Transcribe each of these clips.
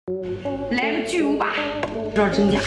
来个巨无霸，不知道真假。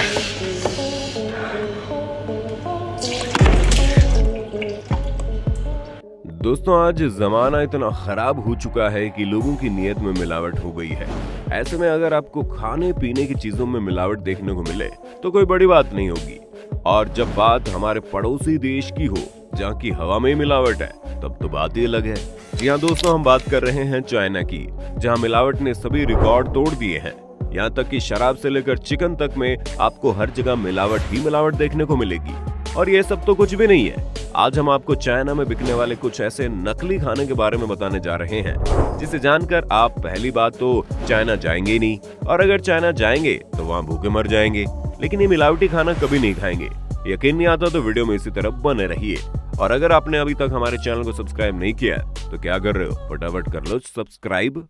दोस्तों आज जमाना इतना खराब हो चुका है कि लोगों की नीयत में मिलावट हो गई है। ऐसे में अगर आपको खाने पीने की चीजों में मिलावट देखने को मिले तो कोई बड़ी बात नहीं होगी। और जब बात हमारे पड़ोसी देश की हो जहाँ की हवा में मिलावट है तब तो बात ही अलग है। जी हाँ दोस्तों, हम बात कर रहे हैं चाइना की, जहाँ मिलावट ने सभी रिकॉर्ड तोड़ दिए हैं। यहाँ तक कि शराब से लेकर चिकन तक में आपको हर जगह मिलावट ही मिलावट देखने को मिलेगी। और ये सब तो कुछ भी नहीं है। आज हम आपको चाइना में बिकने वाले कुछ ऐसे नकली खाने के बारे में बताने जा रहे हैं जिसे जानकर आप पहली बात तो चाइना जाएंगे ही नहीं, और अगर चाइना जाएंगे तो वहाँ भूखे मर जाएंगे। लेकिन ये मिलावटी खाना कभी नहीं खाएंगे। यकीन नहीं आता तो वीडियो में इसी तरह बने रहिए। और अगर आपने अभी तक हमारे चैनल को सब्सक्राइब नहीं किया तो क्या कर रहे हो, फटाफट कर लो subscribe.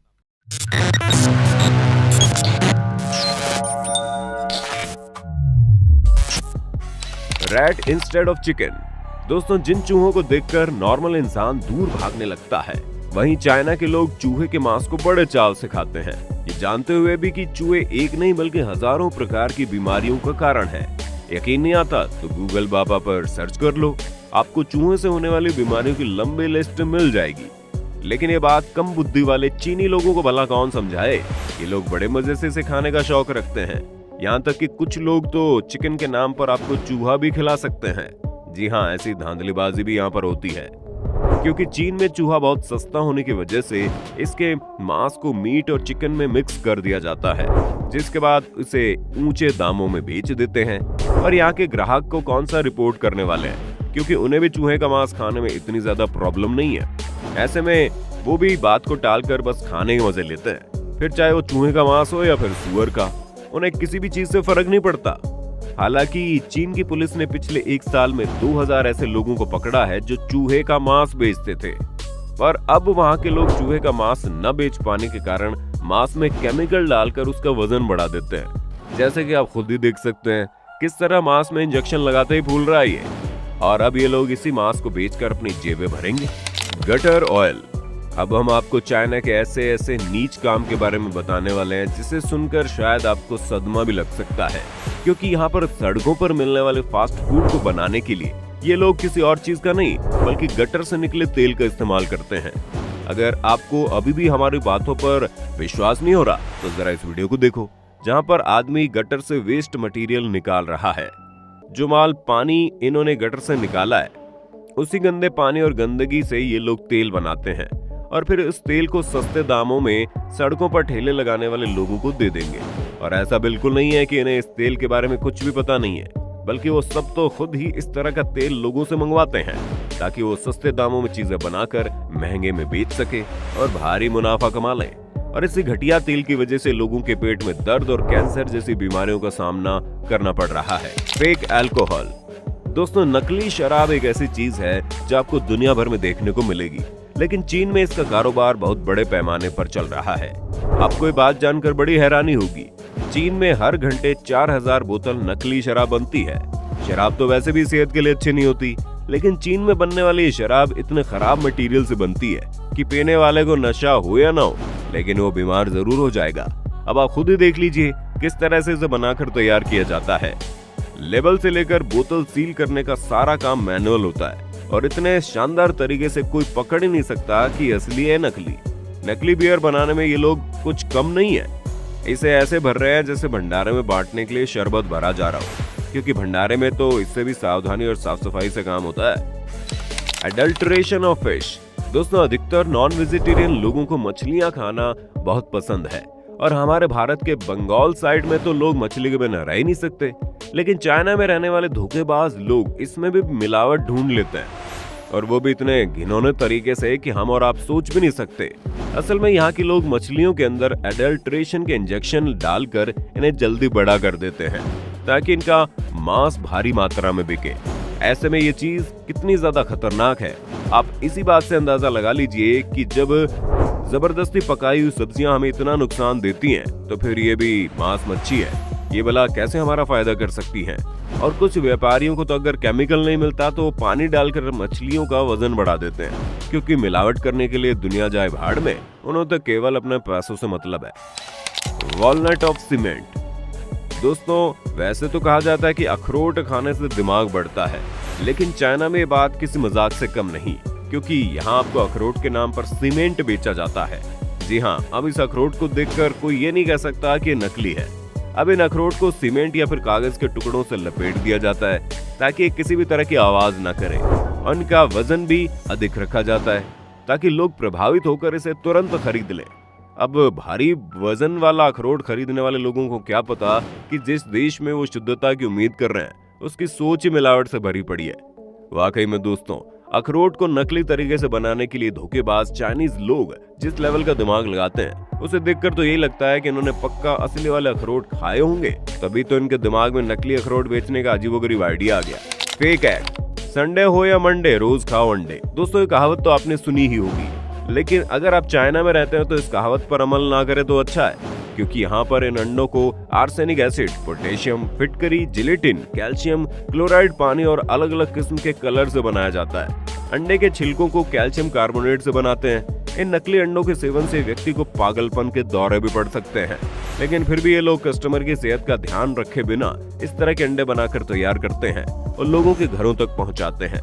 Rat instead of chicken. दोस्तों, जिन चूहों को देखकर नॉर्मल इंसान दूर भागने लगता है, वहीं चाइना के लोग चूहे के मांस को बड़े चाव से खाते हैं, ये जानते हुए भी कि चूहे एक नहीं बल्कि हजारों प्रकार की बीमारियों का कारण है। यकीन नहीं आता तो गूगल बाबा पर सर्च कर लो, आपको चूहे से होने वाली बीमारियों की लंबी लिस्ट मिल जाएगी। लेकिन ये बात कम बुद्धि वाले चीनी लोगों को भला कौन समझाए। ये लोग बड़े मजे से इसे खाने का शौक रखते हैं। यहाँ तक कि कुछ लोग तो चिकन के नाम पर आपको चूहा भी खिला सकते हैं। जी हाँ, ऐसी धांधलीबाजी भी यहाँ पर होती है, क्योंकि चीन में चूहा बहुत सस्ता होने की वजह से इसके मांस को मीट और चिकन में मिक्स कर दिया जाता है, जिसके बाद इसे ऊंचे दामों में बेच देते हैं। और यहाँ के ग्राहक को कौन सा रिपोर्ट करने वाले हैं, क्योंकि उन्हें भी चूहे का मांस खाने में इतनी ज्यादा प्रॉब्लम नहीं है। ऐसे में वो भी बात को टालकर बस खाने के मजे लेते हैं, फिर चाहे वो चूहे का मांस हो या फिर सुअर का, उन्हें किसी भी चीज से फर्क नहीं पड़ता। हालांकि चीन की पुलिस ने पिछले एक साल में 2000 ऐसे लोगों को पकड़ा है जो चूहे का मांस बेचते थे। पर अब वहां के लोग चूहे का मांस न बेच पाने के कारण मांस में केमिकल डालकर उसका वजन बढ़ा देते हैं। जैसे कि आप खुद ही देख सकते हैं किस तरह मांस में इंजेक्शन लगाते ही फूल रहा है ये। और अब ये लोग इसी मांस को बेचकर अपनी जेबें भरेंगे। Gutter oil. अब हम आपको चाइना के ऐसे ऐसे नीच काम के बारे में बताने वाले हैं जिसे सुनकर शायद आपको सदमा भी लग सकता है, क्योंकि यहाँ पर सड़कों पर मिलने वाले फास्ट फूड को बनाने के लिए ये लोग किसी और चीज का नहीं बल्कि गटर से निकले तेल का इस्तेमाल करते हैं। अगर आपको अभी भी हमारी बातों पर विश्वास नहीं हो रहा तो जरा इस वीडियो को देखो, जहाँ पर आदमी गटर से वेस्ट मटेरियल निकाल रहा है। जो माल पानी इन्होंने गटर से निकाला है उसी गंदे पानी और गंदगी से ये लोग तेल बनाते हैं और फिर इस तेल को सस्ते दामों में सड़कों पर ठेले लगाने वाले लोगों को दे देंगे। और ऐसा बिल्कुल नहीं है कि इन्हें इस तेल के बारे में कुछ भी पता नहीं है, बल्कि वो सब तो खुद ही इस तरह का तेल लोगों से मंगवाते हैं ताकि वो सस्ते दामों में चीजें बनाकर महंगे में बेच सके और भारी मुनाफा कमा लें। और इसी घटिया तेल की वजह से लोगों के पेट में दर्द और कैंसर जैसी बीमारियों का सामना करना पड़ रहा है। Fake alcohol. दोस्तों, नकली शराब एक ऐसी चीज है जो आपको दुनिया भर में देखने को मिलेगी, लेकिन चीन में इसका कारोबार बहुत बड़े पैमाने पर चल रहा है। आपको ये बात जानकर बड़ी हैरानी होगी, चीन में हर घंटे 4000 बोतल नकली शराब बनती है। शराब तो वैसे भी सेहत के लिए अच्छी नहीं होती, लेकिन चीन में बनने वाली ये शराब इतने खराब मटेरियल से बनती है कि पीने वाले को नशा हो या ना हो, लेकिन वो बीमार जरूर हो जाएगा। अब आप खुद ही देख लीजिए किस तरह से इसे बनाकर तैयार किया जाता है। लेबल से लेकर बोतल सील करने का सारा काम मैनुअल होता है और इतने शानदार तरीके से कोई पकड़ ही नहीं सकता कि असली है नकली। नकली बियर बनाने में ये लोग कुछ कम नहीं है। इसे ऐसे भर रहे हैं जैसे भंडारे में बांटने के लिए शरबत भरा जा रहा हो, क्योंकि भंडारे में तो इससे भी सावधानी और साफ सफाई से काम होता है। Adulteration of fish. दोस्तों, अधिकतर नॉन वेजिटेरियन लोगों को मछलियां खाना बहुत पसंद है और हमारे भारत के बंगाल साइड में तो लोग मछली के बिना रह ही नहीं सकते। लेकिन चाइना में रहने वाले धोखेबाज लोग इसमें भी मिलावट ढूंढ लेते हैं, और वो भी इतने घिनौने तरीके से कि हम और आप सोच भी नहीं सकते। असल में यहाँ के लोग मछलियों के अंदर एडल्ट्रेशन के इंजेक्शन डालकर इन्हें जल्दी बड़ा कर देते हैं ताकि इनका मांस भारी मात्रा में बिके। ऐसे में ये चीज कितनी ज्यादा खतरनाक है आप इसी बात से अंदाजा लगा लीजिए कि जब जबरदस्ती पकाई हुई सब्जियां हमें इतना नुकसान देती हैं, तो फिर ये भी मांस मच्छी है, ये भला कैसे हमारा फायदा कर सकती हैं। और कुछ व्यापारियों को तो अगर केमिकल नहीं मिलता तो वो पानी डालकर मछलियों का वजन बढ़ा देते हैं, क्योंकि मिलावट करने के लिए दुनिया जाए भाड़ में, उन्हें तो केवल अपने पैसों से मतलब है। Walnut of cement. दोस्तों वैसे तो कहा जाता है कि अखरोट खाने से दिमाग बढ़ता है, लेकिन चाइना में ये बात किसी मजाक से कम नहीं, क्योंकि यहाँ आपको अखरोट के नाम पर सीमेंट बेचा जाता है। जी हाँ, अब इस अखरोट को देखकर कोई ये नहीं कह सकता कि ये नकली है। अब इन अखरोट को सीमेंट या फिर कागज के टुकड़ों से लपेट दिया जाता है ताकि किसी भी तरह की आवाज न करे। उनका वजन भी अधिक रखा जाता है ताकि लोग प्रभावित होकर इसे तुरंत खरीद लें। अब भारी वजन वाला अखरोट खरीदने वाले लोगों को क्या पता कि जिस देश में वो शुद्धता की उम्मीद कर रहे हैं उसकी सोच ही मिलावट से भरी पड़ी है। वाकई में दोस्तों, अखरोट को नकली तरीके से बनाने के लिए धोखेबाज चाइनीज लोग जिस लेवल का दिमाग लगाते हैं उसे देखकर तो यही लगता है कि इन्होंने पक्का असली वाले अखरोट खाए होंगे, तभी तो इनके दिमाग में नकली अखरोट बेचने का अजीबोगरीब आइडिया आ गया। फेक एग, संडे हो या मंडे रोज खाओ अंडे। दोस्तों ये कहावत तो आपने सुनी ही होगी, लेकिन अगर आप चाइना में रहते हैं तो इस कहावत पर अमल ना करें तो अच्छा है, क्योंकि यहाँ पर इन अंडों को आर्सेनिक एसिड, पोटेशियम, फिटकरी, जिलेटिन, कैल्शियम, क्लोराइड पानी और अलग अलग किस्म के कलर से बनाया जाता है। अंडे के छिलकों को कैल्शियम कार्बोनेट से बनाते हैं। इन नकली अंडों के सेवन से व्यक्ति को पागलपन के दौरे भी पड़ सकते हैं, लेकिन फिर भी ये लोग कस्टमर की सेहत का ध्यान रखे बिना इस तरह के अंडे बनाकर तैयार करते हैं और लोगों के घरों तक पहुंचाते हैं।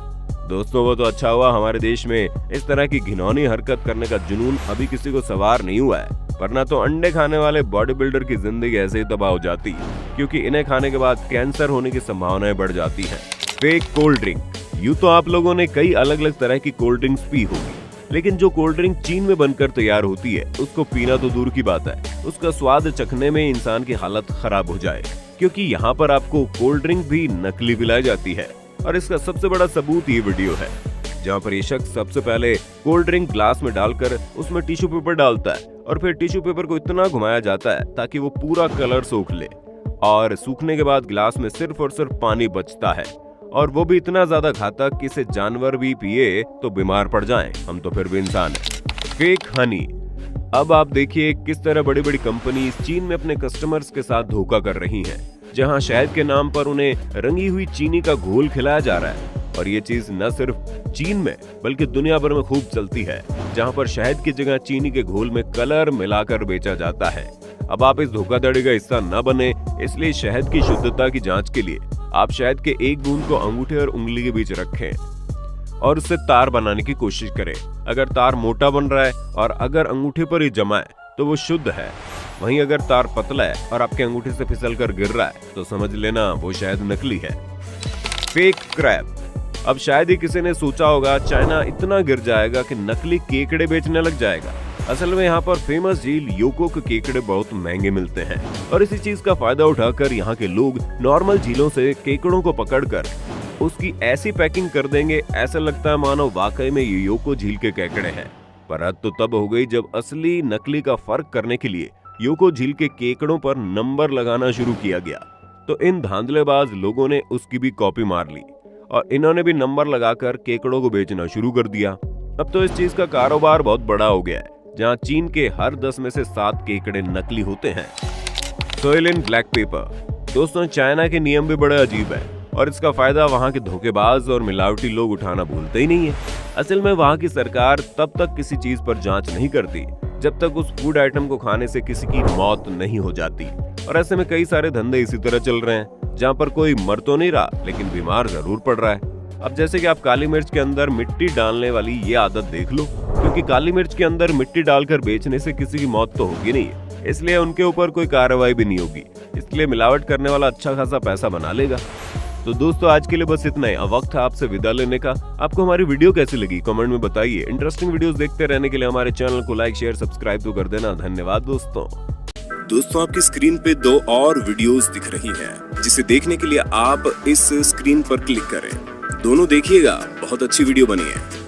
दोस्तों वो तो अच्छा हुआ हमारे देश में इस तरह की घिनौनी हरकत करने का जुनून अभी किसी को सवार नहीं हुआ है, वरना तो अंडे खाने वाले बॉडी बिल्डर की जिंदगी ऐसे ही तबाह हो जाती, क्योंकि इन्हें खाने के बाद कैंसर होने की संभावनाएं बढ़ जाती हैं। Fake cold drink. यूं तो आप लोगों ने कई अलग अलग तरह की कोल्ड ड्रिंक्स पी होगी, लेकिन जो कोल्ड ड्रिंक चीन में बनकर तैयार होती है उसको पीना तो दूर की बात है, उसका स्वाद चखने में इंसान की हालत खराब हो जाए, क्योंकि यहाँ पर आपको कोल्ड ड्रिंक भी नकली पिलाई जाती है। और इसका सबसे बड़ा सबूत ये वीडियो है, जहाँ पर ये शख्स सबसे पहले कोल्ड ड्रिंक ग्लास में डालकर उसमें टिश्यू पेपर डालता है और फिर टिश्यू पेपर को इतना घुमाया जाता है ताकि वो पूरा कलर सूख ले, और सूखने के बाद ग्लास में सिर्फ और सिर्फ पानी बचता है, और वो भी इतना ज्यादा घातक कि इसे जानवर भी पिए तो बीमार पड़ जाएं। हम तो फिर भी इंसान हैं। फेक हनी। अब आप देखिए किस तरह बड़ी बड़ी कंपनी चीन में अपने कस्टमर्स के साथ धोखा कर रही हैं, जहां शहद के नाम पर उन्हें रंगी हुई चीनी का घोल खिलाया जा रहा है। और ये चीज न सिर्फ चीन में बल्कि दुनिया भर में खूब चलती है, जहां पर शहद की जगह चीनी के घोल में कलर मिलाकर बेचा जाता है। अब आप इस धोखाधड़ी का हिस्सा न बने, इसलिए शहद की शुद्धता की जांच के लिए आप शहद के एक बूंद को अंगूठे और उंगली के बीच रखें और उससे तार बनाने की कोशिश करें। अगर तार मोटा बन रहा है और अगर अंगूठे पर ही जमा है तो वो शुद्ध है, वहीं अगर तार पतला है और आपके अंगूठे से फिसलकर गिर रहा है तो समझ लेना वो शायद नकली है। Fake crab. अब शायद ही किसी ने सोचा होगा चाइना इतना गिर जाएगा कि नकली केकड़े बेचने लग जाएगा। असल में यहाँ पर फेमस झील योको के केकड़े बहुत महंगे मिलते हैं, और इसी चीज का फायदा उठाकर यहाँ के लोग नॉर्मल झीलों से केकड़ों को पकड़कर उसकी ऐसी पैकिंग कर देंगे, ऐसा लगता है मानो वाकई में ये योको झील के केकड़े हैं। पर हद तो तब हो गई जब असली नकली का फर्क करने के लिए योको झील के केकड़ों पर नंबर लगाना शुरू किया गया, तो इन धांधलेबाज लोगों ने उसकी भी कॉपी मार ली और इन्होंने भी नंबर लगाकर केकड़ों को बेचना शुरू कर दिया। अब तो इस चीज का कारोबार बहुत बड़ा हो गया है, जहां चीन के हर 10 में से 7 केकड़े नकली होते हैं। सोइलिन ब्लैक पेपर। दोस्तों चाइना के नियम भी बड़े अजीब है, और इसका फायदा वहां के धोखेबाज और मिलावटी लोग उठाना भूलते ही नहीं है। असल में वहां की सरकार तब तक किसी चीज पर जांच नहीं करती जब तक उस फूड आइटम को खाने से किसी की मौत नहीं हो जाती, और ऐसे में कई सारे धंधे इसी तरह चल रहे हैं, जहां पर कोई मर तो नहीं रहा लेकिन बीमार जरूर पड़ रहा है। अब जैसे कि आप काली मिर्च के अंदर मिट्टी डालने वाली ये आदत देख लो, क्योंकि काली मिर्च के अंदर मिट्टी डालकर बेचने से किसी की मौत तो होगी नहीं, इसलिए उनके ऊपर कोई कार्रवाई भी नहीं होगी, इसलिए मिलावट करने वाला अच्छा खासा पैसा बना लेगा। तो दोस्तों आज के लिए बस इतना ही। अब वक्त है आपसे विदा लेने का। आपको हमारी वीडियो कैसी लगी कमेंट में बताइए। इंटरेस्टिंग वीडियोस देखते रहने के लिए हमारे चैनल को लाइक शेयर सब्सक्राइब तो कर देना। धन्यवाद दोस्तों आपकी स्क्रीन पे 2 और वीडियोस दिख रही हैं, जिसे देखने के लिए आप इस स्क्रीन पर क्लिक करें। दोनों देखिएगा, बहुत अच्छी वीडियो बनी है।